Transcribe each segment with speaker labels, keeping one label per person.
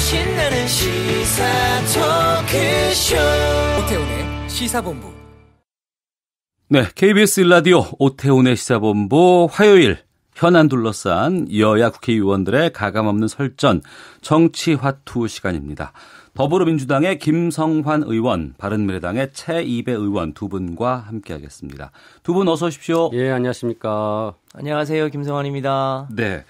Speaker 1: 신나는 시사 토크쇼 오태훈의 시사본부.
Speaker 2: 네, KBS 1라디오 오태훈의 시사본부 화요일 현안 둘러싼 여야 국회의원들의 가감없는 설전 정치화투 시간입니다. 더불어민주당의 김성환 의원, 바른미래당의 최이배 의원 두 분과 함께하겠습니다. 두 분 어서 오십시오.
Speaker 3: 예, 안녕하십니까.
Speaker 4: 안녕하세요. 김성환입니다.
Speaker 2: 네.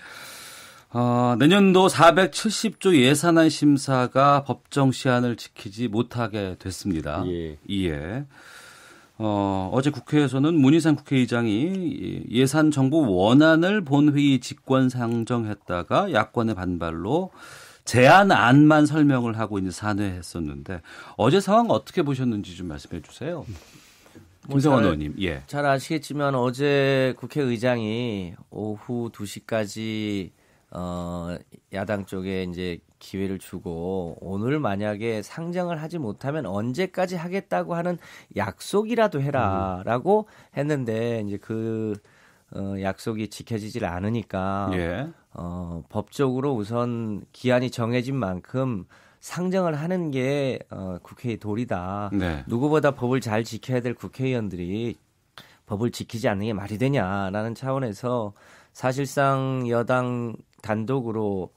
Speaker 2: 내년도 470조 예산안 심사가 법정 시한을 지키지 못하게 됐습니다. 예. 어제 국회에서는 문희상 국회의장이 예산 정부 원안을 본회의 직권 상정했다가 야권의 반발로 제안안만 설명을 하고 이제 산회했었는데 어제 상황 어떻게 보셨는지 좀 말씀해 주세요. 김성환 의원님. 예.
Speaker 4: 잘 아시겠지만 어제 국회의장이 오후 2시까지 야당 쪽에 이제 기회를 주고 오늘 만약에 상정을 하지 못하면 언제까지 하겠다고 하는 약속이라도 해라라고 했는데 이제 그 약속이 지켜지질 않으니까
Speaker 2: 예.
Speaker 4: 법적으로 우선 기한이 정해진 만큼 상정을 하는 게 국회의 도리다.
Speaker 2: 네.
Speaker 4: 누구보다 법을 잘 지켜야 될 국회의원들이 법을 지키지 않는 게 말이 되냐라는 차원에서 사실상 여당 단독으로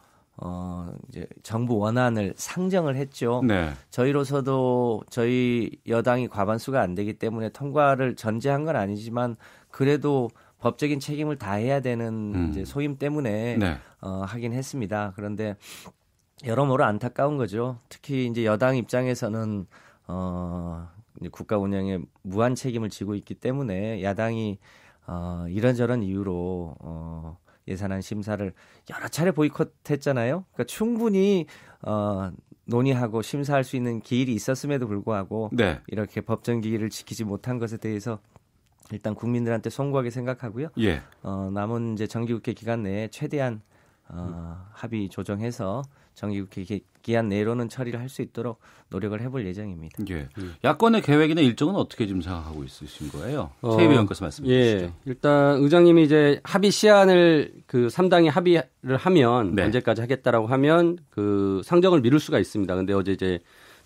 Speaker 4: 이제 정부 원안을 상정을 했죠.
Speaker 2: 네.
Speaker 4: 저희로서도 저희 여당이 과반수가 안 되기 때문에 통과를 전제한 건 아니지만 그래도 법적인 책임을 다해야 되는 이제 소임 때문에
Speaker 2: 네.
Speaker 4: 하긴 했습니다. 그런데 여러모로 안타까운 거죠. 특히 이제 여당 입장에서는 이제 국가 운영에 무한 책임을 지고 있기 때문에 야당이 이런저런 이유로 예산안 심사를 여러 차례 보이콧했잖아요. 그러니까 충분히 논의하고 심사할 수 있는 기일이 있었음에도 불구하고
Speaker 2: 네.
Speaker 4: 이렇게 법정 기일을 지키지 못한 것에 대해서 일단 국민들한테 송구하게 생각하고요.
Speaker 2: 예.
Speaker 4: 남은 이제 정기국회 기간 내에 최대한 합의 조정해서 정기국회 기한 내로는 처리를 할 수 있도록 노력을 해볼 예정입니다.
Speaker 2: 예. 야권의 계획이나 일정은 어떻게 지금 생각하고 있으신 거예요? 최 의원께서 말씀해 주시죠.
Speaker 3: 예. 일단 의장님이 이제 합의 시한을 그 3당이 합의를 하면
Speaker 2: 네.
Speaker 3: 언제까지 하겠다라고 하면 그 상정을 미룰 수가 있습니다. 근데 어제 이제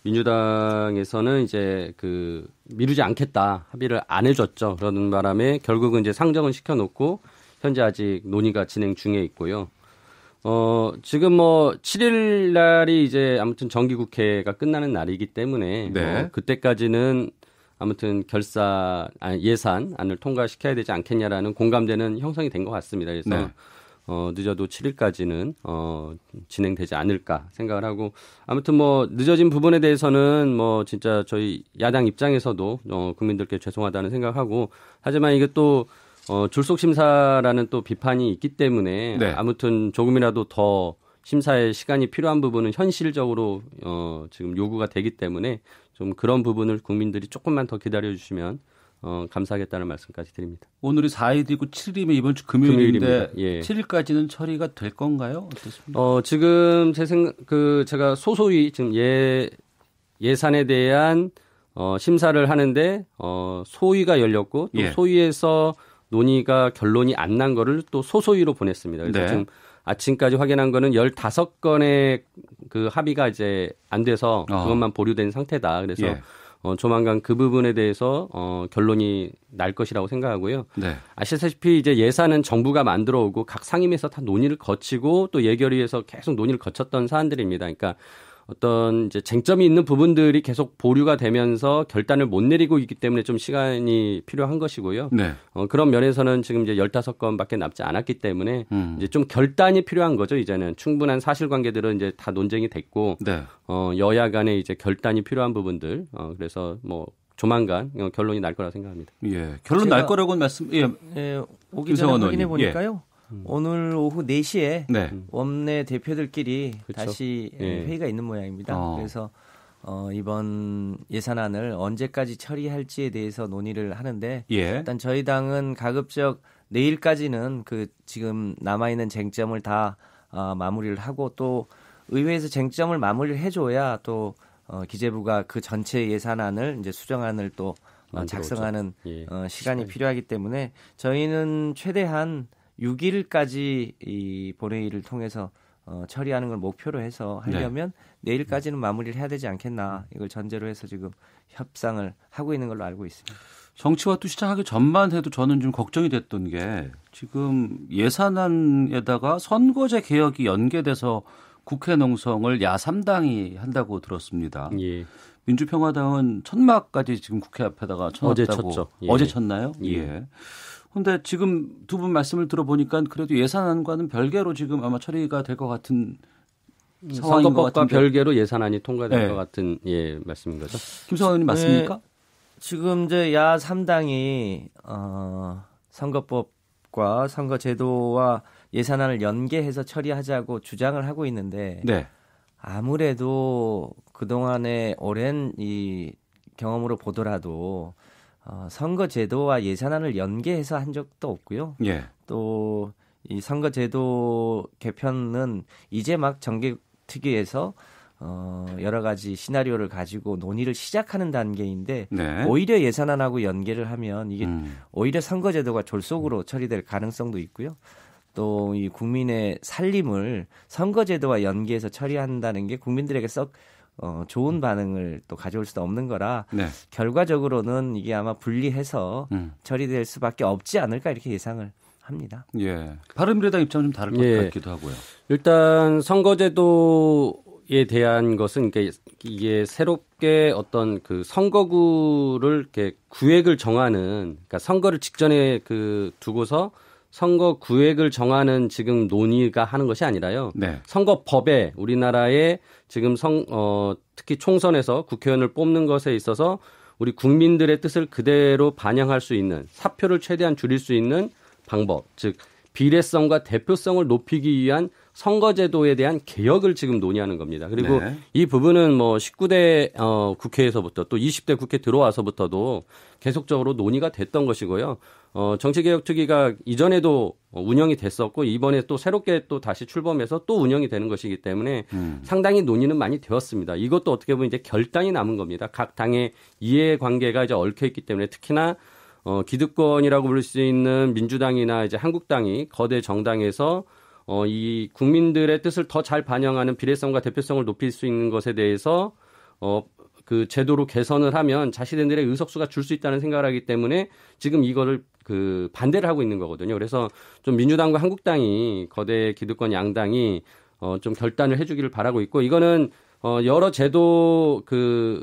Speaker 3: 민주당에서는 이제 그 미루지 않겠다 합의를 안 해줬죠. 그러는 바람에 결국은 이제 상정은 시켜놓고 현재 아직 논의가 진행 중에 있고요. 지금 뭐 7일 날이 이제 아무튼 정기국회가 끝나는 날이기 때문에
Speaker 2: 네.
Speaker 3: 그때까지는 아무튼 예산안을 통과시켜야 되지 않겠냐라는 공감대는 형성이 된 것 같습니다. 그래서
Speaker 2: 네.
Speaker 3: 늦어도 7일까지는 진행되지 않을까 생각을 하고 아무튼 뭐 늦어진 부분에 대해서는 뭐 진짜 저희 야당 입장에서도 국민들께 죄송하다는 생각하고 하지만 이게 또 줄속 심사라는 또 비판이 있기 때문에
Speaker 2: 네.
Speaker 3: 아무튼 조금이라도 더 심사에 시간이 필요한 부분은 현실적으로 지금 요구가 되기 때문에 좀 그런 부분을 국민들이 조금만 더 기다려 주시면 감사하겠다는 말씀까지 드립니다.
Speaker 2: 오늘이 4일이고 7일이면 이번 주 금요일인데
Speaker 3: 예.
Speaker 2: 7일까지는 처리가 될 건가요? 어떻습니까?
Speaker 3: 지금 제가 소소히 지금 예산에 대한 심사를 하는데 소위가 열렸고 또
Speaker 2: 예.
Speaker 3: 소위에서 논의가 결론이 안 난 거를 또 소소위로 보냈습니다. 그래서
Speaker 2: 네.
Speaker 3: 지금 아침까지 확인한 거는 15건의 그 합의가 이제 안 돼서 그것만 보류된 상태다. 그래서
Speaker 2: 예.
Speaker 3: 조만간 그 부분에 대해서 결론이 날 것이라고 생각하고요.
Speaker 2: 네.
Speaker 3: 아시다시피 이제 예산은 정부가 만들어 오고 각 상임위에서 다 논의를 거치고 또 예결위에서 계속 논의를 거쳤던 사안들입니다. 그러니까 어떤 이제 쟁점이 있는 부분들이 계속 보류가 되면서 결단을 못 내리고 있기 때문에 좀 시간이 필요한 것이고요.
Speaker 2: 네.
Speaker 3: 그런 면에서는 지금 이제 15건밖에 남지 않았기 때문에 이제 좀 결단이 필요한 거죠. 이제는 충분한 사실관계들은 이제 다 논쟁이 됐고
Speaker 2: 네.
Speaker 3: 여야 간에 이제 결단이 필요한 부분들 그래서 뭐 조만간 결론이 날 거라 생각합니다.
Speaker 2: 예. 결론 날 거라고는
Speaker 4: 오기 전에 확인해 보니까요. 오늘 오후 4시에
Speaker 2: 네.
Speaker 4: 원내 대표들끼리
Speaker 3: 그렇죠.
Speaker 4: 다시 회의가 있는 모양입니다. 그래서 이번 예산안을 언제까지 처리할지에 대해서 논의를 하는데
Speaker 2: 예.
Speaker 4: 일단 저희 당은 가급적 내일까지는 그 지금 남아있는 쟁점을 다 마무리를 하고 또 의회에서 쟁점을 마무리를 해줘야 또 기재부가 그 전체 예산안을 이제 수정안을 또 작성하는 시간이 필요하기 때문에 저희는 최대한 6일까지 이 본회의를 통해서 처리하는 걸 목표로 해서 하려면 내일까지는 마무리를 해야 되지 않겠나 이걸 전제로 해서 지금 협상을 하고 있는 걸로 알고 있습니다.
Speaker 2: 정치화투 시작하기 전만 해도 저는 좀 걱정이 됐던 게 지금 예산안에다가 선거제 개혁이 연계돼서 국회 농성을 야3당이 한다고 들었습니다.
Speaker 3: 예.
Speaker 2: 민주평화당은 천막까지 지금 국회 앞에다가 쳐놨다고.
Speaker 3: 어제 쳤죠. 예.
Speaker 2: 어제 쳤나요? 예. 그런데 지금 두 분 말씀을 들어보니까 그래도 예산안과는 별개로 지금 아마 처리가 될 것 같은 상황인 것
Speaker 3: 선거법과
Speaker 2: 같은데.
Speaker 3: 별개로 예산안이 통과될 것 같은 말씀인 거죠.
Speaker 2: 김성환 의원님 맞습니까?
Speaker 4: 지금 이제 야3당이 선거법과 선거제도와 예산안을 연계해서 처리하자고 주장을 하고 있는데 아무래도 그동안의 오랜 이 경험으로 보더라도 선거제도와 예산안을 연계해서 한 적도 없고요. 또 이 선거제도 개편은 이제 막 정개특위에서 여러 가지 시나리오를 가지고 논의를 시작하는 단계인데 오히려 예산안하고 연계를 하면 이게 오히려 선거제도가 졸속으로 처리될 가능성도 있고요. 또 이 국민의 살림을 선거제도와 연계해서 처리한다는 게 국민들에게 썩 좋은 반응을 또 가져올 수도 없는 거라 결과적으로는 이게 아마 분리해서 처리될 수밖에 없지 않을까 이렇게 예상을 합니다.
Speaker 2: 바른미래당 입장은 좀 다를 것 같기도 하고요.
Speaker 3: 일단 선거제도에 대한 것은 이게 새롭게 어떤 그 선거구를 이렇게 구획을 정하는, 그러니까 선거를 직전에 두고서 선거 구획을 정하는 지금 논의가 하는 것이 아니라요. 선거법에 우리나라의 지금 특히 총선에서 국회의원을 뽑는 것에 있어서 우리 국민들의 뜻을 그대로 반영할 수 있는, 사표를 최대한 줄일 수 있는 방법, 즉 비례성과 대표성을 높이기 위한 선거제도에 대한 개혁을 지금 논의하는 겁니다. 그리고 이 부분은 19대 국회에서부터 또 20대 국회 들어와서부터도 계속적으로 논의가 됐던 것이고요. 정치개혁특위가 이전에도 운영이 됐었고 이번에 또 새롭게 또 다시 출범해서 또 운영이 되는 것이기 때문에 상당히 논의는 많이 되었습니다. 이것도 어떻게 보면 이제 결단이 남은 겁니다. 각 당의 이해관계가 이제 얽혀 있기 때문에 특히나 기득권이라고 부를 수 있는 민주당이나 이제 한국당이 거대 정당에서 이 국민들의 뜻을 더 잘 반영하는 비례성과 대표성을 높일 수 있는 것에 대해서 그 제도로 개선을 하면 자신들의 의석수가 줄 수 있다는 생각을 하기 때문에 지금 이거를 반대를 하고 있는 거거든요. 그래서 좀 민주당과 한국당이 거대 기득권 양당이 좀 결단을 해주기를 바라고 있고 이거는 여러 제도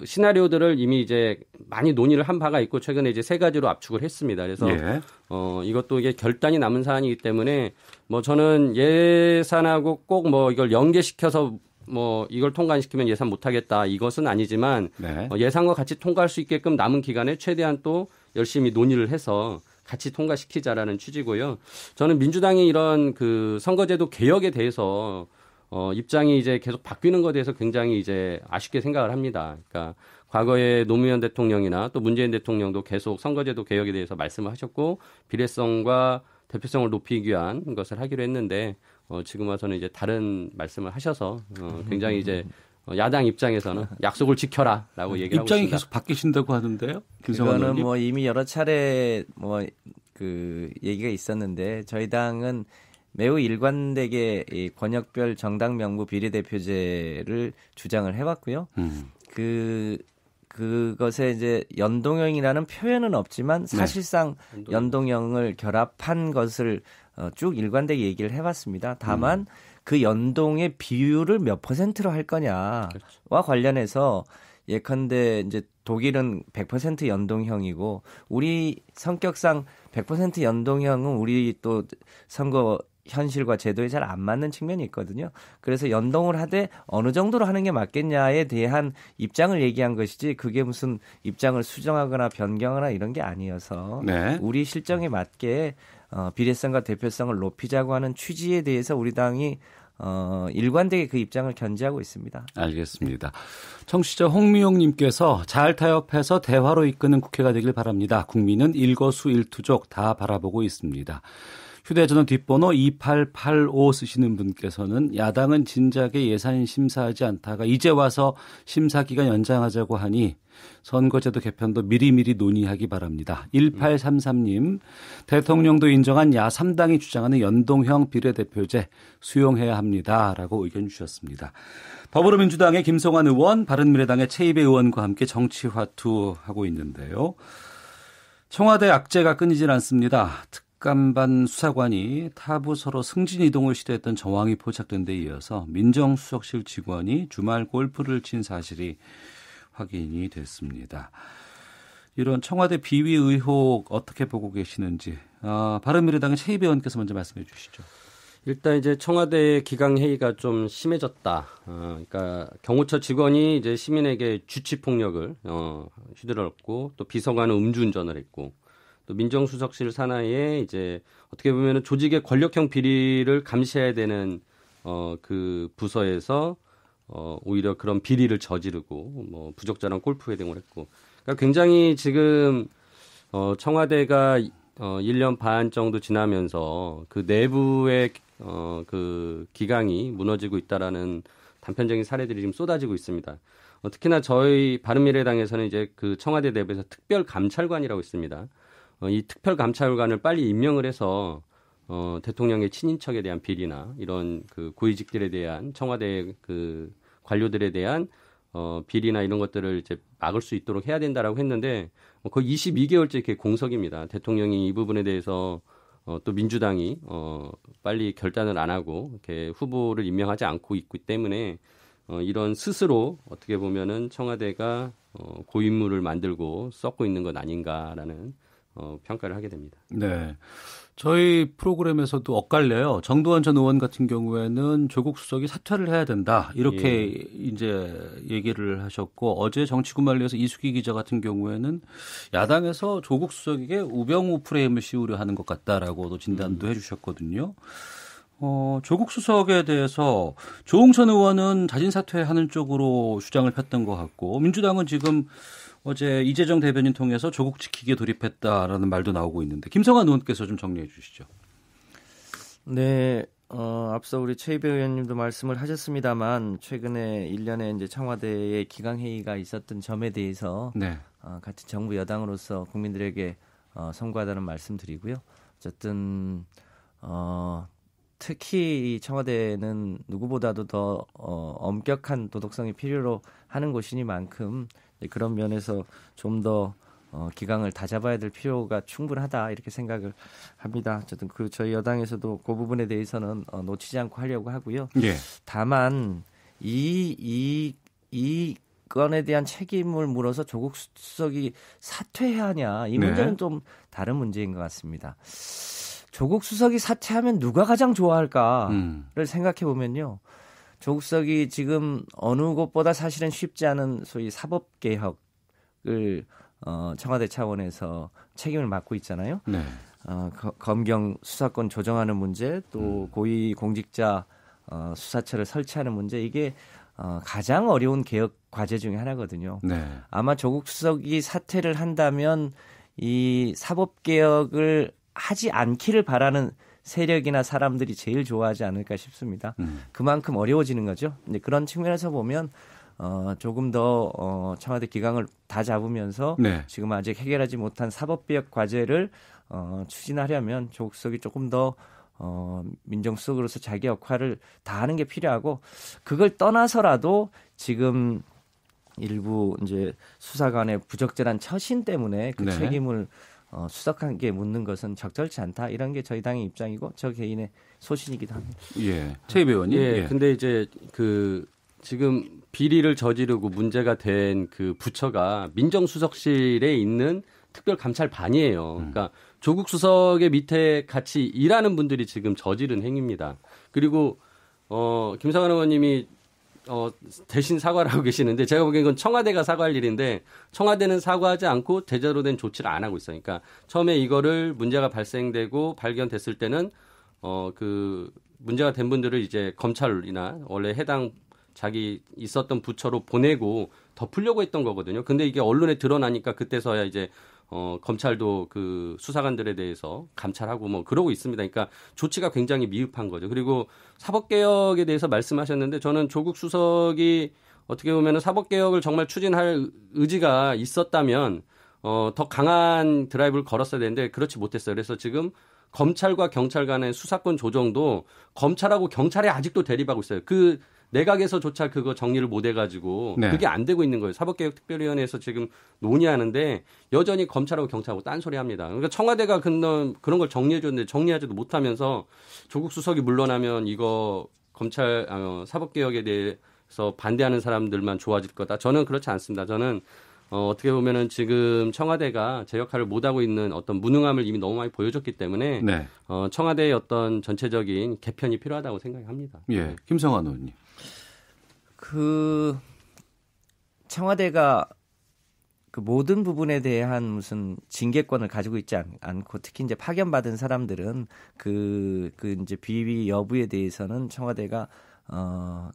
Speaker 3: 시나리오들을 이미 이제 많이 논의를 한 바가 있고 최근에 이제 3가지로 압축을 했습니다. 그래서 이것도 이게 결단이 남은 사안이기 때문에 저는 예산하고 꼭 이걸 연계시켜서 이걸 통과시키면 예산 못하겠다 이것은 아니지만 예산과 같이 통과할 수 있게끔 남은 기간에 최대한 또 열심히 논의를 해서 같이 통과시키자라는 취지고요. 저는 민주당이 이런 선거제도 개혁에 대해서 입장이 이제 계속 바뀌는 것에 대해서 굉장히 이제 아쉽게 생각을 합니다. 그러니까 과거에 노무현 대통령이나 또 문재인 대통령도 계속 선거제도 개혁에 대해서 말씀을 하셨고 비례성과 대표성을 높이기 위한 것을 하기로 했는데 지금 와서는 이제 다른 말씀을 하셔서 굉장히 이제 야당 입장에서는 약속을 지켜라라고 얘기를 하고 있습니다.
Speaker 2: 입장이 계속 바뀌신다고 하는데요.
Speaker 4: 그거는 이미 여러 차례 얘기가 있었는데 저희 당은 매우 일관되게 이 권역별 정당 명부 비례대표제를 주장을 해왔고요. 그것에 이제 연동형이라는 표현은 없지만 사실상 연동형을 결합한 것을 쭉 일관되게 얘기를 해왔습니다. 다만 그 연동의 비율을 몇 %로 할 거냐와 관련해서 예컨대 이제 독일은 100% 연동형이고 우리 성격상 100% 연동형은 우리 또 선거 현실과 제도에 잘 안 맞는 측면이 있거든요. 그래서 연동을 하되 어느 정도로 하는 게 맞겠냐에 대한 입장을 얘기한 것이지 그게 무슨 입장을 수정하거나 변경하거나 이런 게 아니어서 우리 실정에 맞게 비례성과 대표성을 높이자고 하는 취지에 대해서 우리 당이 일관되게 그 입장을 견지하고 있습니다.
Speaker 2: 알겠습니다. 청취자 홍미용님께서 잘 타협해서 대화로 이끄는 국회가 되길 바랍니다. 국민은 일거수일투족 다 바라보고 있습니다. 휴대전화 뒷번호 2885 쓰시는 분께서는 야당은 진작에 예산 심사하지 않다가 이제 와서 심사기간 연장하자고 하니 선거제도 개편도 미리미리 논의하기 바랍니다. 1833님, 대통령도 인정한 야3당이 주장하는 연동형 비례대표제 수용해야 합니다라고 의견 주셨습니다. 더불어민주당의 김성환 의원, 바른미래당의 최이배 의원과 함께 정치화투하고 있는데요. 청와대 악재가 끊이질 않습니다. 특감반 수사관이 타부서로 승진 이동을 시도했던 정황이 포착된 데 이어서 민정수석실 직원이 주말 골프를 친 사실이 확인이 됐습니다. 이런 청와대 비위 의혹 어떻게 보고 계시는지 바른미래당의 최이배 의원께서 먼저 말씀해 주시죠.
Speaker 3: 일단 이제 청와대 기강 회의가 좀 심해졌다. 그러니까 경호처 직원이 이제 시민에게 주치 폭력을 휘두르고 또 비서관은 음주운전을 했고 또 민정수석실 산하에 이제 어떻게 보면은 조직의 권력형 비리를 감시해야 되는 그 부서에서 오히려 그런 비리를 저지르고 뭐 부적절한 골프 등을 했고 그러니까 굉장히 지금 청와대가 1년 반 정도 지나면서 그 내부의 그 기강이 무너지고 있다라는 단편적인 사례들이 지금 쏟아지고 있습니다. 특히나 저희 바른미래당에서는 이제 그 청와대 내부에서 특별감찰관이라고 있습니다. 이 특별감찰관을 빨리 임명을 해서 대통령의 친인척에 대한 비리나 이런 그 고위직들에 대한 청와대 그 관료들에 대한 비리나 이런 것들을 이제 막을 수 있도록 해야 된다라고 했는데 거의 22개월째 이렇게 공석입니다. 대통령이 이 부분에 대해서 또 민주당이 빨리 결단을 안 하고 이렇게 후보를 임명하지 않고 있기 때문에 이런 스스로 어떻게 보면은 청와대가 고인물을 만들고 썩고 있는 것 아닌가라는 평가를 하게 됩니다.
Speaker 2: 네. 저희 프로그램에서도 엇갈려요. 정두환 전 의원 같은 경우에는 조국 수석이 사퇴를 해야 된다. 이렇게 이제 얘기를 하셨고 어제 정치구말리에서 이수기 기자 같은 경우에는 야당에서 조국 수석에게 우병우 프레임을 씌우려 하는 것 같다라고도 진단도 해 주셨거든요. 조국 수석에 대해서 조홍천 의원은 자진 사퇴하는 쪽으로 주장을 폈던 것 같고 민주당은 지금 어제 이재정 대변인 통해서 조국 지키기에 돌입했다라는 말도 나오고 있는데 김성환 의원께서 좀 정리해 주시죠.
Speaker 4: 네, 앞서 우리 최이배 의원님도 말씀을 하셨습니다만 최근에 1년에 이제 청와대의 기강회의가 있었던 점에 대해서
Speaker 2: 네.
Speaker 4: 같은 정부 여당으로서 국민들에게 송구하다는 말씀드리고요. 어쨌든 특히 청와대는 누구보다도 더 엄격한 도덕성이 필요로 하는 곳이니만큼 그런 면에서 좀 더 기강을 다잡아야 될 필요가 충분하다 이렇게 생각을 합니다. 어쨌든 저희 여당에서도 그 부분에 대해서는 놓치지 않고 하려고 하고요.
Speaker 2: 예.
Speaker 4: 다만 이 건에 대한 책임을 물어서 조국 수석이 사퇴해야 하냐 이 문제는
Speaker 2: 네.
Speaker 4: 좀 다른 문제인 것 같습니다. 조국 수석이 사퇴하면 누가 가장 좋아할까를 생각해 보면요. 조국 수석이 지금 어느 곳보다 사실은 쉽지 않은 소위 사법개혁을 청와대 차원에서 책임을 맡고 있잖아요.
Speaker 2: 네.
Speaker 4: 검경 수사권 조정하는 문제 또 고위공직자 수사처를 설치하는 문제 이게 가장 어려운 개혁 과제 중에 하나거든요.
Speaker 2: 네.
Speaker 4: 아마 조국 수석이 사퇴를 한다면 이 사법개혁을 하지 않기를 바라는 세력이나 사람들이 제일 좋아하지 않을까 싶습니다. 그만큼 어려워지는 거죠. 근데 그런 측면에서 보면 조금 더 청와대 기강을 다 잡으면서
Speaker 2: 네.
Speaker 4: 지금 아직 해결하지 못한 사법개혁 과제를 추진하려면 조국 수석이 조금 더 민정수석으로서 자기 역할을 다하는 게 필요하고 그걸 떠나서라도 지금 일부 이제 수사관의 부적절한 처신 때문에 그
Speaker 2: 네.
Speaker 4: 책임을 수석관계에 묻는 것은 적절치 않다. 이런 게 저희 당의 입장이고 저 개인의 소신이기도 합니다.
Speaker 2: 예, 최이배 의원님.
Speaker 3: 예. 근데 이제 그 지금 비리를 저지르고 문제가 된 그 부처가 민정수석실에 있는 특별감찰반이에요. 그러니까 조국 수석의 밑에 같이 일하는 분들이 지금 저지른 행위입니다. 그리고 김성환 의원님이 대신 사과를 하고 계시는데 제가 보기엔 이건 청와대가 사과할 일인데 청와대는 사과하지 않고 제대로 된 조치를 안 하고 있어요. 그러니까 처음에 이거를 문제가 발생되고 발견됐을 때는 그 문제가 된 분들을 이제 검찰이나 원래 해당 자기 있었던 부처로 보내고 덮으려고 했던 거거든요. 근데 이게 언론에 드러나니까 그때서야 이제 검찰도 그 수사관들에 대해서 감찰하고 뭐 그러고 있습니다. 그러니까 조치가 굉장히 미흡한 거죠. 그리고 사법개혁에 대해서 말씀하셨는데 저는 조국 수석이 어떻게 보면 사법개혁을 정말 추진할 의지가 있었다면 더 강한 드라이브를 걸었어야 되는데 그렇지 못했어요. 그래서 지금 검찰과 경찰 간의 수사권 조정도 검찰하고 경찰이 아직도 대립하고 있어요. 그 내각에서조차 그거 정리를 못 해가지고
Speaker 2: 네.
Speaker 3: 그게 안 되고 있는 거예요. 사법개혁특별위원회에서 지금 논의하는데 여전히 검찰하고 경찰하고 딴소리합니다. 그러니까 청와대가 그런 걸 정리해줬는데 정리하지도 못하면서 조국 수석이 물러나면 이거 검찰 사법개혁에 대해서 반대하는 사람들만 좋아질 거다. 저는 그렇지 않습니다. 저는 어떻게 보면은 지금 청와대가 제 역할을 못하고 있는 어떤 무능함을 이미 너무 많이 보여줬기 때문에
Speaker 2: 네.
Speaker 3: 청와대의 어떤 전체적인 개편이 필요하다고 생각합니다.
Speaker 2: 예, 김성환 의원님.
Speaker 4: 그 청와대가 그 모든 부분에 대한 무슨 징계권을 가지고 있지 않고 특히 이제 파견받은 사람들은 그 이제 비위 여부에 대해서는 청와대가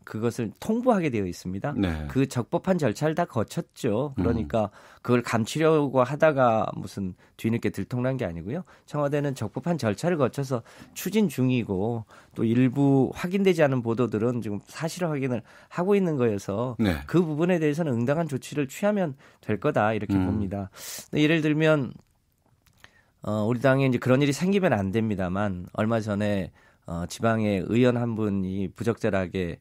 Speaker 4: 그것을 통보하게 되어 있습니다.
Speaker 2: 네.
Speaker 4: 그 적법한 절차를 다 거쳤죠. 그러니까 그걸 감추려고 하다가 무슨 뒤늦게 들통난 게 아니고요. 청와대는 적법한 절차를 거쳐서 추진 중이고 또 일부 확인되지 않은 보도들은 지금 사실 확인을 하고 있는 거여서
Speaker 2: 네.
Speaker 4: 그 부분에 대해서는 응당한 조치를 취하면 될 거다 이렇게 봅니다. 예를 들면 우리 당에 이제 그런 일이 생기면 안 됩니다만 얼마 전에 지방의 의원 한 분이 부적절하게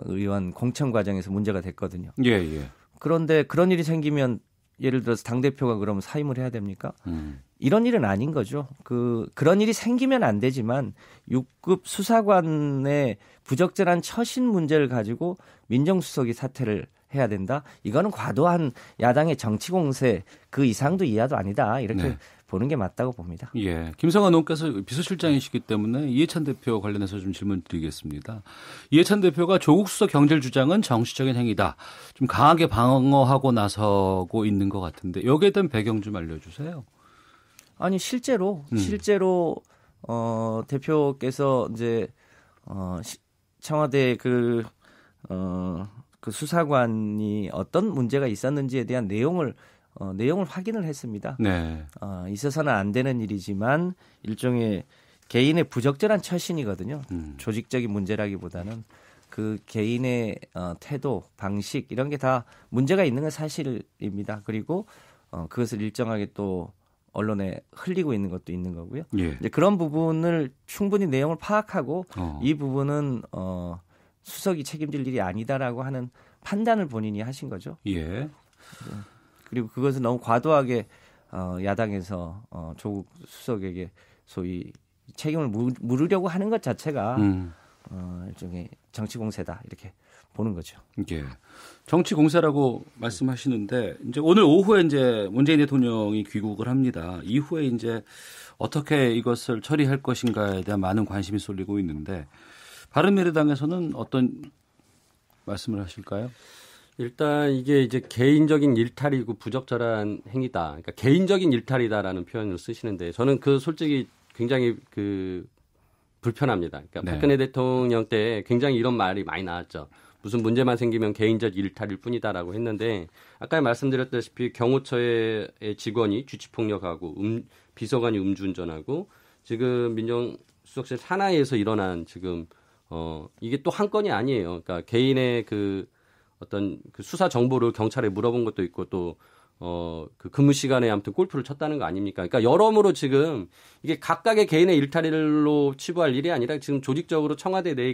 Speaker 4: 의원 공천 과정에서 문제가 됐거든요.
Speaker 2: 예, 예.
Speaker 4: 그런데 그런 일이 생기면 예를 들어서 당대표가 그러면 사임을 해야 됩니까? 이런 일은 아닌 거죠. 그런 일이 생기면 안 되지만 6급 수사관의 부적절한 처신 문제를 가지고 민정수석이 사퇴를 해야 된다. 이거는 과도한 야당의 정치 공세 그 이상도 이하도 아니다. 이렇게
Speaker 2: 네.
Speaker 4: 보는 게 맞다고 봅니다.
Speaker 2: 예, 김성환 의원께서 비서실장이시기 때문에 이해찬 대표 관련해서 좀 질문 드리겠습니다. 이해찬 대표가 조국 수석 경질 주장은 정치적인 행위다. 좀 강하게 방어하고 나서고 있는 것 같은데 여기에 대한 배경 좀 알려주세요.
Speaker 4: 아니 실제로 대표께서 이제 청와대 그 수사관이 어떤 문제가 있었는지에 대한 내용을 확인을 했습니다.
Speaker 2: 네.
Speaker 4: 있어서는 안 되는 일이지만 일종의 개인의 부적절한 처신이거든요. 조직적인 문제라기보다는 그 개인의 태도, 방식 이런 게 다 문제가 있는 건 사실입니다. 그리고 그것을 일정하게 또 언론에 흘리고 있는 것도 있는 거고요.
Speaker 2: 예.
Speaker 4: 이제 그런 부분을 충분히 내용을 파악하고 이 부분은 수석이 책임질 일이 아니다라고 하는 판단을 본인이 하신 거죠.
Speaker 2: 예.
Speaker 4: 그리고 그것은 너무 과도하게 야당에서 조국 수석에게 소위 책임을 물으려고 하는 것 자체가 일종의 정치 공세다 이렇게 보는 거죠.
Speaker 2: 예. 정치 공세라고 말씀하시는데 이제 오늘 오후에 이제 문재인 대통령이 귀국을 합니다. 이후에 이제 어떻게 이것을 처리할 것인가에 대한 많은 관심이 쏠리고 있는데 바른미래당에서는 어떤 말씀을 하실까요?
Speaker 3: 일단 이게 이제 개인적인 일탈이고 부적절한 행위다. 그러니까 개인적인 일탈이다라는 표현을 쓰시는데 저는 솔직히 굉장히 불편합니다. 그러니까
Speaker 2: 네.
Speaker 3: 박근혜 대통령 때 굉장히 이런 말이 많이 나왔죠. 무슨 문제만 생기면 개인적 일탈일 뿐이다라고 했는데 아까 말씀드렸다시피 경호처의 직원이 주치폭력하고 비서관이 음주운전하고 지금 민정수석실 산하에서 일어난 지금 이게 또 한 건이 아니에요. 그러니까 개인의 어떤 수사 정보를 경찰에 물어본 것도 있고 또 그 근무 시간에 아무튼 골프를 쳤다는 거 아닙니까? 그러니까 여러모로 지금 이게 각각의 개인의 일탈로 치부할 일이 아니라 지금 조직적으로 청와대 내에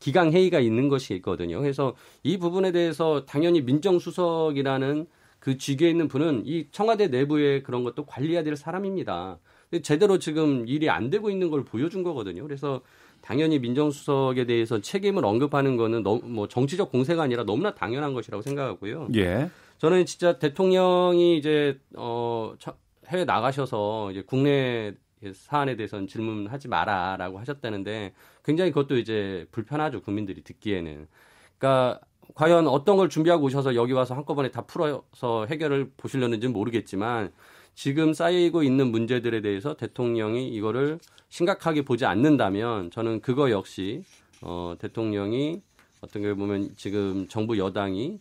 Speaker 3: 기강 회의가 있는 것이 있거든요. 그래서 이 부분에 대해서 당연히 민정수석이라는 그 직위에 있는 분은 이 청와대 내부의 그런 것도 관리해야 될 사람입니다. 제대로 지금 일이 안 되고 있는 걸 보여준 거거든요. 그래서 당연히 민정수석에 대해서 책임을 언급하는 거는 너무 정치적 공세가 아니라 너무나 당연한 것이라고 생각하고요.
Speaker 2: 예.
Speaker 3: 저는 진짜 대통령이 이제 해외 나가셔서 이제 국내 사안에 대해서는 질문하지 마라라고 하셨다는데 굉장히 그것도 이제 불편하죠. 국민들이 듣기에는. 그러니까 과연 어떤 걸 준비하고 오셔서 여기 와서 한꺼번에 다 풀어서 해결을 보시려는지는 모르겠지만 지금 쌓이고 있는 문제들에 대해서 대통령이 이거를 심각하게 보지 않는다면 저는 그거 역시 대통령이 어떤 게 보면 지금 정부 여당이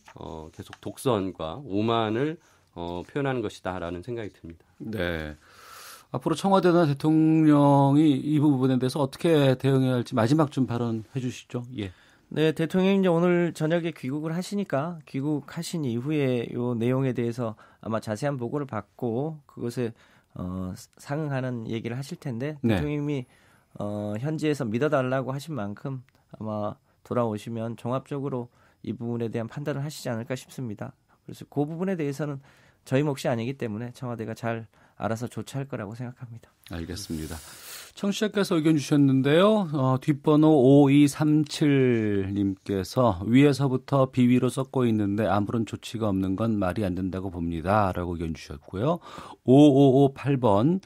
Speaker 3: 계속 독선과 오만을 표현하는 것이다라는 생각이 듭니다.
Speaker 2: 네. 앞으로 청와대나 대통령이 이 부분에 대해서 어떻게 대응해야 할지 마지막 좀 발언해 주시죠. 예.
Speaker 4: 네, 대통령이 이제 오늘 저녁에 귀국을 하시니까 귀국하신 이후에 요 내용에 대해서 아마 자세한 보고를 받고 그것에 상응하는 얘기를 하실 텐데
Speaker 2: 네.
Speaker 4: 대통령이 현지에서 믿어달라고 하신 만큼 아마 돌아오시면 종합적으로 이 부분에 대한 판단을 하시지 않을까 싶습니다. 그래서 그 부분에 대해서는 저희 몫이 아니기 때문에 청와대가 잘 알아서 조치할 거라고 생각합니다.
Speaker 2: 알겠습니다. 청취자께서 의견 주셨는데요. 뒷번호 5237님께서 위에서부터 비위로 썩고 있는데 아무런 조치가 없는 건 말이 안 된다고 봅니다. 라고 의견 주셨고요. 5558번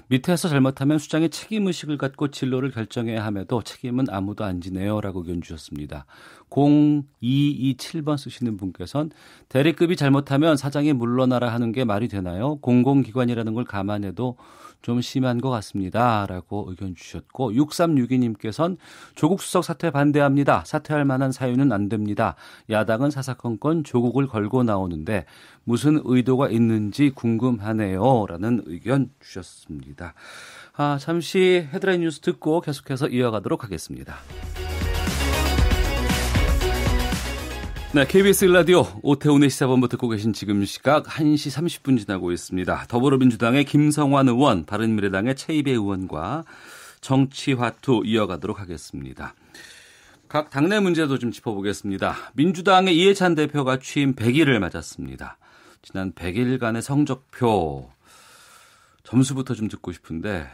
Speaker 2: 밑에서 잘못하면 수장이 책임의식을 갖고 진로를 결정해야 함에도 책임은 아무도 안 지네요. 라고 의견 주셨습니다. 0227번 쓰시는 분께서는 대리급이 잘못하면 사장이 물러나라 하는 게 말이 되나요? 공공기관이라는 걸 감안해도 좀 심한 것 같습니다. 라고 의견 주셨고 6362님께서는 조국 수석 사퇴 반대합니다. 사퇴할 만한 사유는 안 됩니다. 야당은 사사건건 조국을 걸고 나오는데 무슨 의도가 있는지 궁금하네요. 라는 의견 주셨습니다. 잠시 헤드라인 뉴스 듣고 계속해서 이어가도록 하겠습니다. 네, KBS 라디오 오태훈의 시사본부 듣고 계신 지금 시각 1시 30분 지나고 있습니다. 더불어민주당의 김성환 의원, 바른미래당의 최이배 의원과 정치화투 이어가도록 하겠습니다. 각 당내 문제도 좀 짚어보겠습니다. 민주당의 이해찬 대표가 취임 100일을 맞았습니다. 지난 100일간의 성적표 점수부터 좀 듣고 싶은데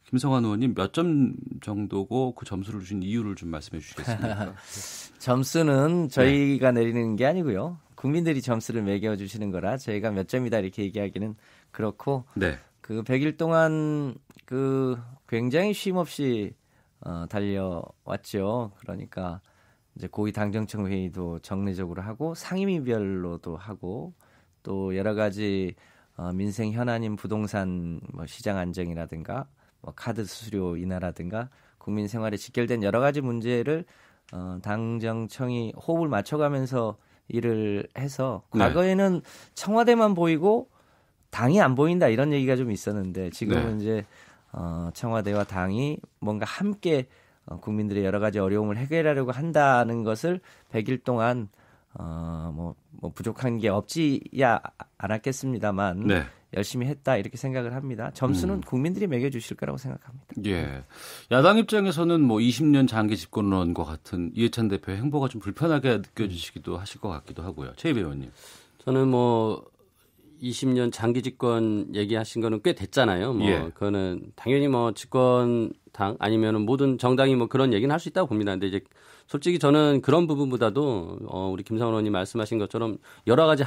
Speaker 2: 김성환 의원님 몇 점 정도고 그 점수를 주신 이유를 좀 말씀해 주시겠습니까?
Speaker 4: 점수는 저희가 내리는 게 아니고요. 국민들이 점수를 매겨주시는 거라 저희가 몇 점이다 이렇게 얘기하기는 그렇고
Speaker 2: 네.
Speaker 4: 그 100일 동안 그 굉장히 쉼없이 달려왔죠. 그러니까 이제 고위 당정청 회의도 정례적으로 하고 상임위별로도 하고 또 여러 가지 민생 현안인 부동산 시장 안정이라든가 카드 수수료 인하라든가 국민 생활에 직결된 여러 가지 문제를 당정청이 호흡을 맞춰가면서 일을 해서 과거에는 청와대만 보이고 당이 안 보인다 이런 얘기가 좀 있었는데 지금은 이제 청와대와 당이 뭔가 함께 국민들의 여러 가지 어려움을 해결하려고 한다는 것을 100일 동안 뭐 부족한 게 없지야 않았겠습니다만
Speaker 2: 네.
Speaker 4: 열심히 했다 이렇게 생각을 합니다. 점수는 국민들이 매겨주실 거라고 생각합니다.
Speaker 2: 예, 야당 입장에서는 20년 장기 집권론과 같은 이해찬 대표의 행보가 좀 불편하게 느껴지시기도 하실 것 같기도 하고요. 최이배 의원님.
Speaker 3: 저는 20년 장기 집권 얘기하신 거는 꽤 됐잖아요. 그거는 당연히 집권당 아니면은 모든 정당이 그런 얘기는 할 수 있다고 봅니다. 근데 이제 솔직히 저는 그런 부분보다도 우리 김성환 의원님 말씀하신 것처럼 여러 가지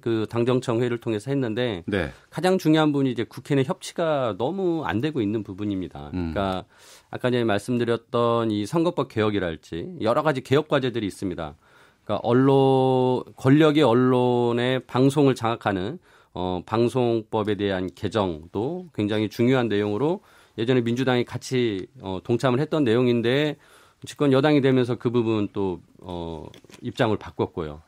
Speaker 3: 그 당정청 회의를 통해서 했는데 가장 중요한 부분이 이제 국회 내 협치가 너무 안 되고 있는 부분입니다. 그러니까 아까 전에 말씀드렸던 이 선거법 개혁이랄지 여러 가지 개혁 과제들이 있습니다. 그러니까 권력의 언론의 방송을 장악하는 방송법에 대한 개정도 굉장히 중요한 내용으로 예전에 민주당이 같이 동참을 했던 내용인데 집권 여당이 되면서 그 부분 또 입장을 바꿨고요.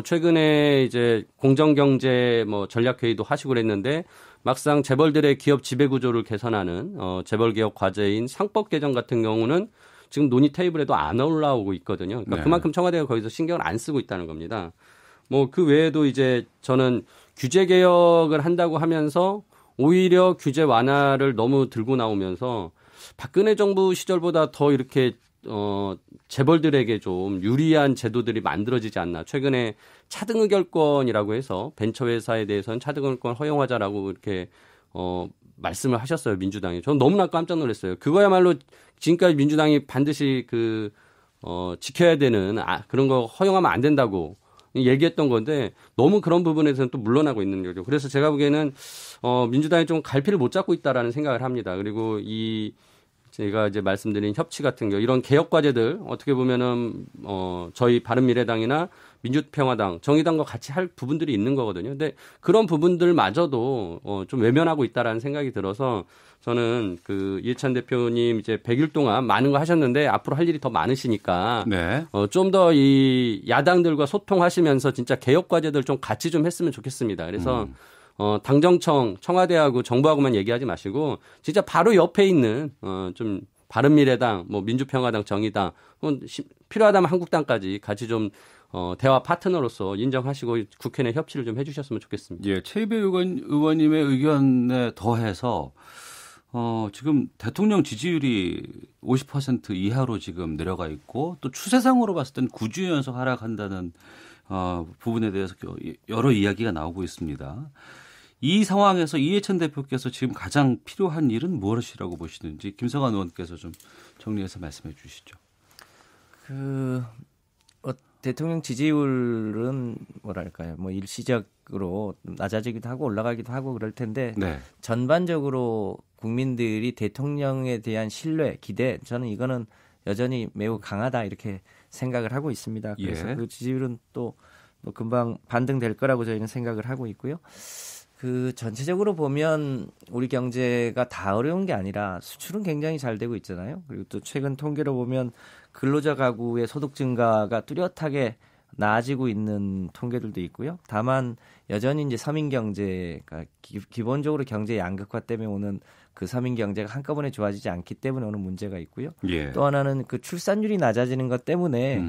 Speaker 3: 최근에 이제 공정경제 전략회의도 하시고 그랬는데 막상 재벌들의 기업 지배구조를 개선하는 재벌개혁 과제인 상법 개정 같은 경우는 지금 논의 테이블에도 안 올라오고 있거든요. 그러니까 그만큼 청와대가 거기서 신경을 안 쓰고 있다는 겁니다. 그 외에도 이제 저는 규제 개혁을 한다고 하면서 오히려 규제 완화를 너무 들고 나오면서 박근혜 정부 시절보다 더 이렇게 재벌들에게 좀 유리한 제도들이 만들어지지 않나. 최근에 차등의결권이라고 해서 벤처회사에 대해서는 차등의결권 허용하자라고 이렇게 말씀을 하셨어요. 민주당이. 저는 너무나 깜짝 놀랐어요. 그거야말로 지금까지 민주당이 반드시 지켜야 되는 그런 거 허용하면 안 된다고 얘기했던 건데 너무 그런 부분에서는 또 물러나고 있는 거죠. 그래서 제가 보기에는 민주당이 좀 갈피를 못 잡고 있다라는 생각을 합니다. 그리고 제가 이제 말씀드린 협치 같은 거 이런 개혁 과제들 어떻게 보면은 저희 바른미래당이나 민주평화당, 정의당과 같이 할 부분들이 있는 거거든요. 근데 그런 부분들마저도 좀 외면하고 있다라는 생각이 들어서 저는 그 이해찬 대표님 이제 100일 동안 많은 거 하셨는데 앞으로 할 일이 더 많으시니까
Speaker 2: 네.
Speaker 3: 좀 더 이 야당들과 소통하시면서 진짜 개혁 과제들 좀 같이 좀 했으면 좋겠습니다. 그래서 당정청, 청와대하고 정부하고만 얘기하지 마시고 진짜 바로 옆에 있는 좀 바른미래당, 뭐 민주평화당, 정의당, 필요하다면 한국당까지 같이 좀 대화 파트너로서 인정하시고 국회 내 협치를 좀 해주셨으면 좋겠습니다.
Speaker 2: 예, 최이배 의원님의 의견에 더해서 지금 대통령 지지율이 50% 이하로 지금 내려가 있고 또 추세상으로 봤을 땐 9주 연속 하락한다는 부분에 대해서 여러 이야기가 나오고 있습니다. 이 상황에서 이해찬 대표께서 지금 가장 필요한 일은 무엇이라고 보시는지 김성환 의원께서 좀 정리해서 말씀해 주시죠.
Speaker 4: 대통령 지지율은 뭐랄까요, 뭐 일시적으로 낮아지기도 하고 올라가기도 하고 그럴 텐데
Speaker 2: 네.
Speaker 4: 전반적으로 국민들이 대통령에 대한 신뢰, 기대, 저는 이거는 여전히 매우 강하다 이렇게 생각을 하고 있습니다. 그래서
Speaker 2: 예.
Speaker 4: 그 지지율은 또 금방 반등될 거라고 저희는 생각을 하고 있고요. 그 전체적으로 보면 우리 경제가 다 어려운 게 아니라 수출은 굉장히 잘 되고 있잖아요. 그리고 또 최근 통계로 보면 근로자 가구의 소득 증가가 뚜렷하게 나아지고 있는 통계들도 있고요. 다만 여전히 이제 서민 경제가 기본적으로 경제 양극화 때문에 오는 그 서민 경제가 한꺼번에 좋아지지 않기 때문에 오는 문제가 있고요.
Speaker 2: 예.
Speaker 4: 또 하나는 그 출산율이 낮아지는 것 때문에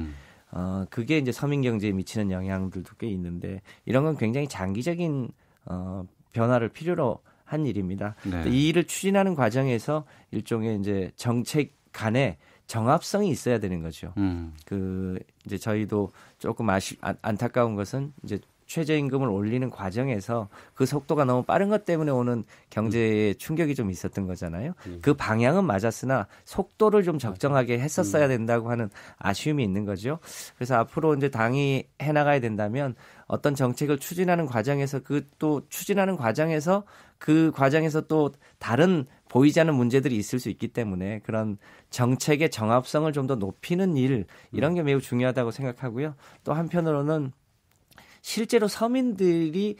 Speaker 4: 그게 이제 서민 경제에 미치는 영향들도 꽤 있는데 이런 건 굉장히 장기적인 변화를 필요로 한 일입니다.
Speaker 2: 네.
Speaker 4: 이 일을 추진하는 과정에서 일종의 이제 정책 간에 정합성이 있어야 되는 거죠. 그 이제 저희도 조금 안타까운 것은 이제 최저임금을 올리는 과정에서 그 속도가 너무 빠른 것 때문에 오는 경제에 충격이 좀 있었던 거잖아요. 그 방향은 맞았으나 속도를 좀 적정하게 했었어야 된다고 하는 아쉬움이 있는 거죠. 그래서 앞으로 이제 당이 해나가야 된다면 어떤 정책을 추진하는 과정에서 그 과정에서 또 다른 보이지 않는 문제들이 있을 수 있기 때문에 그런 정책의 정합성을 좀 더 높이는 일 이런 게 매우 중요하다고 생각하고요. 또 한편으로는 실제로 서민들이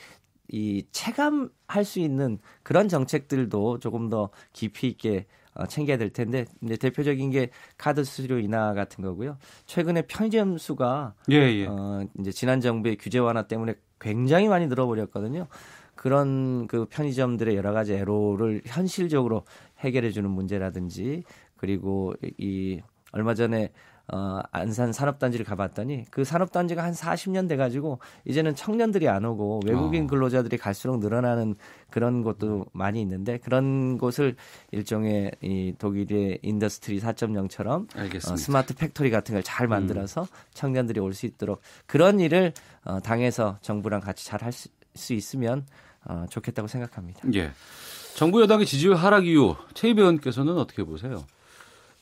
Speaker 4: 이 체감할 수 있는 그런 정책들도 조금 더 깊이 있게 챙겨야 될 텐데 이제 대표적인 게 카드 수수료 인하 같은 거고요. 최근에 편의점 수가 이제 지난 정부의 규제 완화 때문에 굉장히 많이 늘어버렸거든요. 그런 그 편의점들의 여러 가지 애로를 현실적으로 해결해 주는 문제라든지 그리고 이 얼마 전에 안산 산업단지를 가봤더니 그 산업단지가 한 40년 돼가지고 이제는 청년들이 안 오고 외국인 근로자들이 갈수록 늘어나는 그런 곳도 많이 있는데 그런 곳을 일종의 이 독일의 인더스트리 4.0처럼 스마트 팩토리 같은 걸 잘 만들어서 청년들이 올 수 있도록 그런 일을 당에서 정부랑 같이 잘 할 수 있으면 좋겠다고 생각합니다.
Speaker 2: 예. 정부 여당의 지지율 하락 이유 최이배 의원께서는 어떻게 보세요?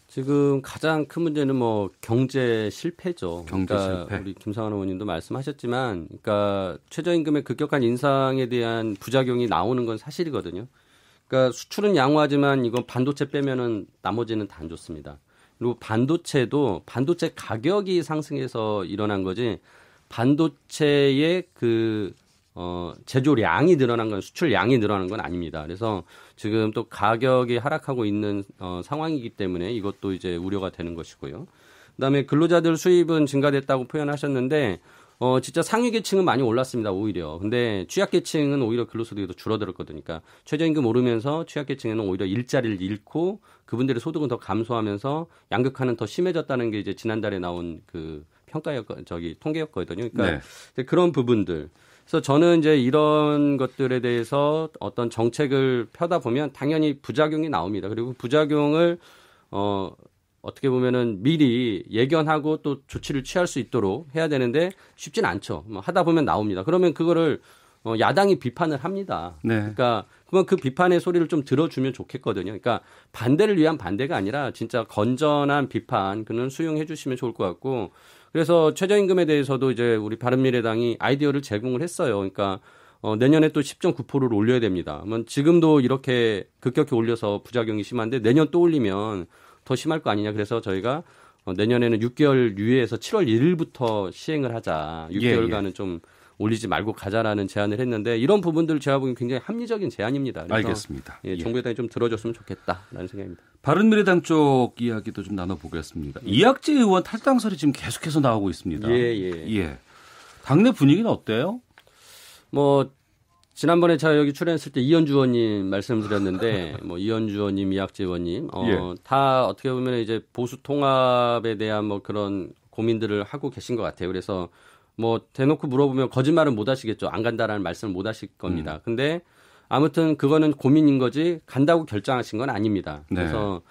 Speaker 3: 지금 가장 큰 문제는 뭐 경제 실패죠.
Speaker 2: 경제 실패.
Speaker 3: 우리 김상환 의원님도 말씀하셨지만, 그러니까 최저임금의 급격한 인상에 대한 부작용이 나오는 건 사실이거든요. 그러니까 수출은 양호하지만 이건 반도체 빼면은 나머지는 다 안 좋습니다. 그리고 반도체도 반도체 가격이 상승해서 일어난 거지 반도체의 제조량이 늘어난 건 수출량이 늘어난 건 아닙니다. 그래서 지금 또 가격이 하락하고 있는 상황이기 때문에 이것도 이제 우려가 되는 것이고요. 그다음에 근로자들 수입은 증가됐다고 표현하셨는데 진짜 상위 계층은 많이 올랐습니다. 오히려. 근데 취약 계층은 오히려 근로소득이 더 줄어들었거든요. 그러니까 최저임금 오르면서 취약 계층에는 오히려 일자리를 잃고 그분들의 소득은 더 감소하면서 양극화는 더 심해졌다는 게 이제 지난달에 나온 그 통계였거든요. 그러니까 네. 그런 부분들. 그래서 저는 이제 이런 것들에 대해서 어떤 정책을 펴다 보면 당연히 부작용이 나옵니다. 그리고 부작용을 어떻게 보면은 미리 예견하고 또 조치를 취할 수 있도록 해야 되는데 쉽진 않죠. 하다 보면 나옵니다. 그러면 그거를 야당이 비판을 합니다.
Speaker 2: 네.
Speaker 3: 그러니까 그러면 그 비판의 소리를 좀 들어주면 좋겠거든요. 그러니까 반대를 위한 반대가 아니라 진짜 건전한 비판 그는 수용해 주시면 좋을 것 같고 그래서 최저임금에 대해서도 이제 우리 바른미래당이 아이디어를 제공을 했어요. 그러니까 내년에 또 10.9%를 올려야 됩니다. 그러면 지금도 이렇게 급격히 올려서 부작용이 심한데 내년 또 올리면 더 심할 거 아니냐. 그래서 저희가 내년에는 6개월 유예해서 7월 1일부터 시행을 하자. 6개월간은 좀 올리지 말고 가자라는 제안을 했는데 이런 부분들 제가 보기엔 굉장히 합리적인 제안입니다. 그래서
Speaker 2: 알겠습니다.
Speaker 3: 정부 여당이 좀 들어줬으면 좋겠다라는 생각입니다.
Speaker 2: 바른미래당 쪽 이야기도 좀 나눠보겠습니다. 이학재 의원 탈당설이 지금 계속해서 나오고 있습니다. 예. 당내 분위기는 어때요?
Speaker 3: 지난번에 제가 여기 출연했을 때 이현주 의원님 말씀드렸는데 이현주 의원님, 이학재 의원님 다 어떻게 보면 이제 보수 통합에 대한 그런 고민들을 하고 계신 것 같아요. 그래서 대놓고 물어보면 거짓말은 못 하시겠죠. 안 간다라는 말씀을 못 하실 겁니다. 근데 아무튼 그거는 고민인 거지 간다고 결정하신 건 아닙니다. 그래서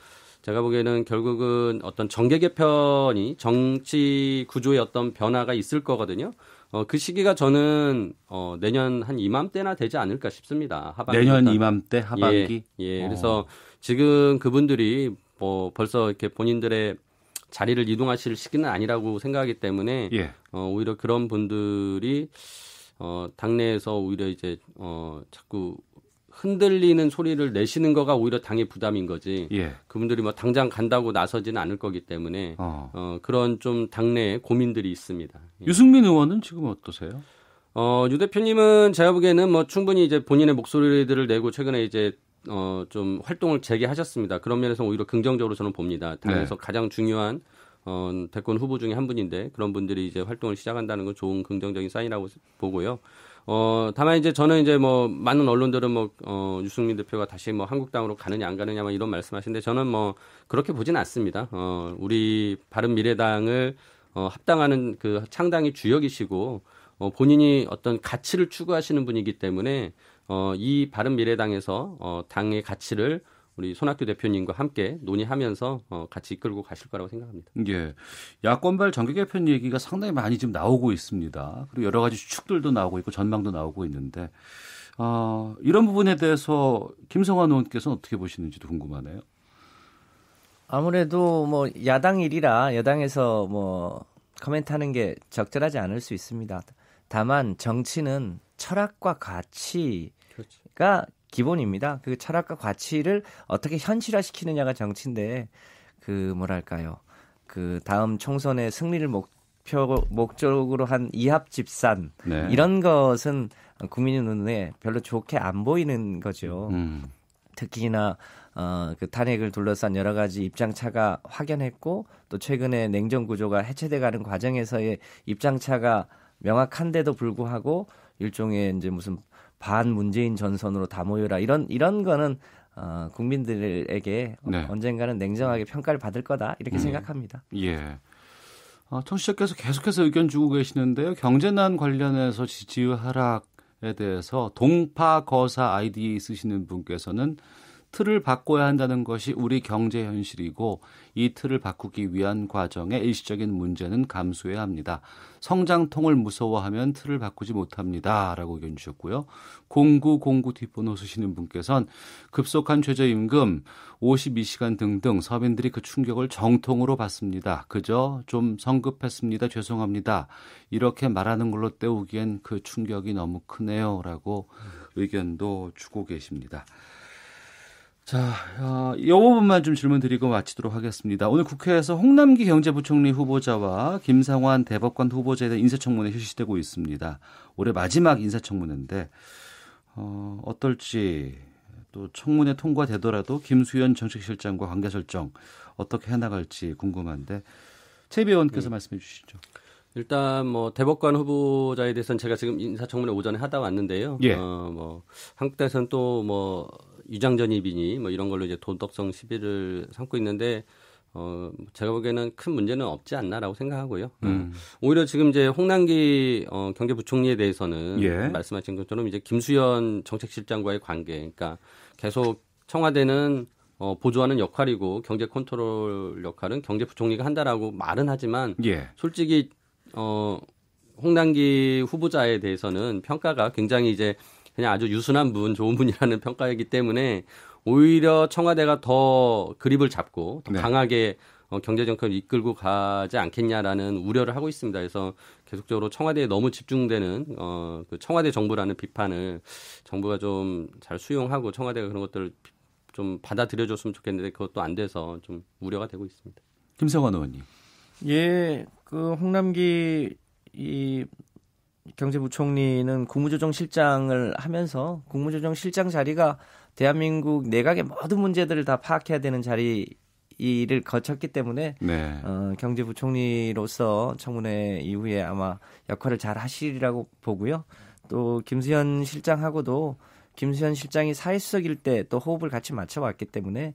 Speaker 3: 제가 보기에는 결국은 어떤 정계 개편이 정치 구조의 어떤 변화가 있을 거거든요. 그 시기가 저는 내년 한 이맘때나 되지 않을까 싶습니다. 하반기니까.
Speaker 2: 내년 이맘때 하반기?
Speaker 3: 예. 그래서 지금 그분들이 벌써 이렇게 본인들의 자리를 이동하실 시기는 아니라고 생각하기 때문에 오히려 그런 분들이 당내에서 오히려 이제 자꾸 흔들리는 소리를 내시는 거가 오히려 당의 부담인 거지. 그분들이 당장 간다고 나서지는 않을 거기 때문에 그런 좀 당내에 고민들이 있습니다.
Speaker 2: 유승민 의원은 지금 어떠세요?
Speaker 3: 유 대표님은 제가 보기에는 충분히 이제 본인의 목소리들을 내고 최근에 이제 좀 활동을 재개하셨습니다. 그런 면에서 오히려 긍정적으로 저는 봅니다. 당에서 가장 중요한 대권 후보 중에 한 분인데 그런 분들이 이제 활동을 시작한다는 건 좋은 긍정적인 사인이라고 보고요. 다만 이제 저는 이제 많은 언론들은 유승민 대표가 다시 한국당으로 가느냐 안 가느냐 이런 말씀하시는데 저는 그렇게 보진 않습니다. 우리 바른미래당을 합당하는 그 창당의 주역이시고 본인이 어떤 가치를 추구하시는 분이기 때문에 이 바른미래당에서 당의 가치를 우리 손학규 대표님과 함께 논의하면서 같이 이끌고 가실 거라고 생각합니다.
Speaker 2: 예, 야권발 정계 개편 얘기가 상당히 많이 지금 나오고 있습니다. 그리고 여러 가지 추측들도 나오고 있고 전망도 나오고 있는데 이런 부분에 대해서 김성환 의원께서는 어떻게 보시는지도 궁금하네요.
Speaker 4: 아무래도 야당 일이라 여당에서 코멘트하는 게 적절하지 않을 수 있습니다. 다만 정치는 철학과 가치가 기본입니다. 그 철학과 가치를 어떻게 현실화시키느냐가 정치인데 그 다음 총선의 승리를 목적으로 한 이합집산 이런 것은 국민의 눈에 별로 좋게 안 보이는 거죠. 특히나 그 탄핵을 둘러싼 여러 가지 입장차가 확연했고 또 최근에 냉전 구조가 해체돼가는 과정에서의 입장차가 명확한데도 불구하고 일종의 이제 무슨 반문재인 전선으로 다 모여라 이런 거는 국민들에게 언젠가는 냉정하게 평가를 받을 거다 이렇게 생각합니다.
Speaker 2: 예. 청취자께서 계속해서 의견 주고 계시는데요. 경제난 관련해서 지지율 하락에 대해서 동파거사 아이디 쓰시는 분께서는 틀을 바꿔야 한다는 것이 우리 경제 현실이고 이 틀을 바꾸기 위한 과정에 일시적인 문제는 감수해야 합니다. 성장통을 무서워하면 틀을 바꾸지 못합니다. 라고 의견 주셨고요. 0909 뒷번호 쓰시는 분께서는 급속한 최저임금, 52시간 등등 서민들이 그 충격을 정통으로 받습니다. 그저 좀 성급했습니다. 죄송합니다. 이렇게 말하는 걸로 때우기엔 그 충격이 너무 크네요. 라고 의견도 주고 계십니다. 자, 이 부분만 좀 질문 드리고 마치도록 하겠습니다. 오늘 국회에서 홍남기 경제부총리 후보자와 김상환 대법관 후보자에 대한 인사청문회 실시되고 있습니다. 올해 마지막 인사청문회인데 어떨지 또 청문회 통과되더라도 김수현 정책실장과 관계 설정 어떻게 해나갈지 궁금한데 최비 의원께서 말씀해 주시죠.
Speaker 3: 일단 대법관 후보자에 대해서는 제가 지금 인사청문회 오전에 하다 왔는데요. 한국당에서는 또 유장전입이니 이런 걸로 이제 도덕성 시비를 삼고 있는데 제가 보기에는 큰 문제는 없지 않나라고 생각하고요. 오히려 지금 이제 홍남기 경제부총리에 대해서는 말씀하신 것처럼 이제 김수현 정책실장과의 관계, 그러니까 계속 청와대는 보조하는 역할이고 경제 컨트롤 역할은 경제부총리가 한다라고 말은 하지만 솔직히 홍남기 후보자에 대해서는 평가가 굉장히 이제 그냥 아주 유순한 분, 좋은 분이라는 평가이기 때문에 오히려 청와대가 더 그립을 잡고 더 강하게 경제 정책을 이끌고 가지 않겠냐라는 우려를 하고 있습니다. 그래서 계속적으로 청와대에 너무 집중되는 그 청와대 정부라는 비판을 정부가 좀 잘 수용하고 청와대가 그런 것들을 좀 받아들여줬으면 좋겠는데 그것도 안 돼서 좀 우려가 되고 있습니다.
Speaker 2: 김성환 의원님.
Speaker 4: 예, 그 홍남기 이 경제부총리는 국무조정실장을 하면서 국무조정실장 자리가 대한민국 내각의 모든 문제들을 다 파악해야 되는 자리를 거쳤기 때문에
Speaker 2: 네.
Speaker 4: 경제부총리로서 청문회 이후에 아마 역할을 잘 하시리라고 보고요. 또 김수현 실장하고도 김수현 실장이 사회수석일 때 또 호흡을 같이 맞춰왔기 때문에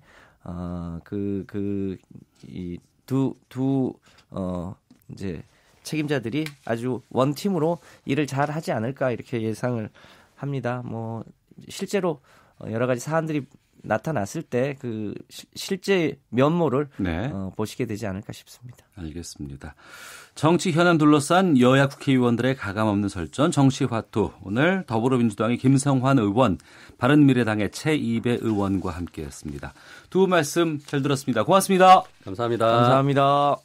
Speaker 4: 이제 책임자들이 아주 원팀으로 일을 잘 하지 않을까 이렇게 예상을 합니다. 뭐 실제로 여러 가지 사안들이 나타났을 때 그 실제 면모를
Speaker 2: 네.
Speaker 4: 보시게 되지 않을까 싶습니다.
Speaker 2: 알겠습니다. 정치 현안 둘러싼 여야 국회의원들의 가감없는 설전 정치화투. 오늘 더불어민주당의 김성환 의원, 바른미래당의 최이배 의원과 함께했습니다. 두 분 말씀 잘 들었습니다. 고맙습니다.
Speaker 3: 감사합니다.
Speaker 4: 감사합니다.